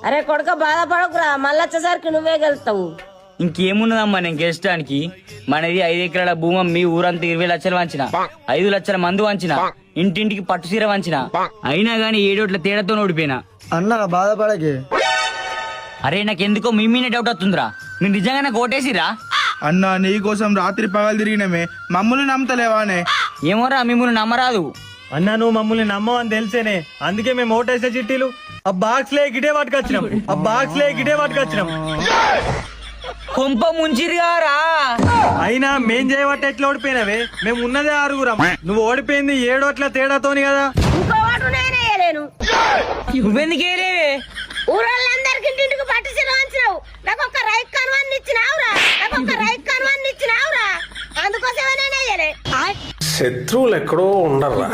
అరే కొడుక బాధపడకురా, మళ్ళీ వచ్చేసరికి నువ్వే గెలుస్తావు. ఇంకేమున్నదమ్మా నేను గెలిచడానికి? మనది 5 ఎకరాల భూమి మీ ఊరంతా 20 లక్షలు వంచిన, 5 లక్షల మందు వంచిన, ఇంటింటికి పట్టు సీర వంచిన, అయినా గానీ 7 తేడాతో ఓడిపోయినా. అన్న బాధపడకే. అరే నాకెందుకో మీ మీనే డౌట్ వస్తుందిరా, మీరు నిజంగా నాకు ఓటేసిరా? అన్నా నీ కోసం రాత్రి పగలు తిరిగినమే, మమ్మల్ని నమ్మతలేవానే? ఏమోరా మిమ్మల్ని నమ్మరాదు. అన్నా నువ్వు మమ్మల్ని నమ్మవని తెలిసేనే, అందుకే మేము ఓటేసే చిట్టీలు ఆ బాక్స్ లే గిటే పట్టుకొచ్చినాం. కొంప ముంచిరిగారా. అయినా మేం చేయబట్టి ఎట్లా ఓడిపోయినవే? మేము ఉన్నదే 6గురం, నువ్వు ఓడిపోయింది 7 తేడాతోని కదా. ఇంకో ఓటు నేనే వేయలేను. నువ్వెందుకేలేవే? ఊరోళ్ళందరికి ఇంటింటికి పట్టు సీర వంచినావు, నాకు ఒక రైట్ కన్వన్ ఇచ్చినావురా, అందుకోసమే నేనే వేయలే. శత్రువులు ఎక్కడో ఉండరా.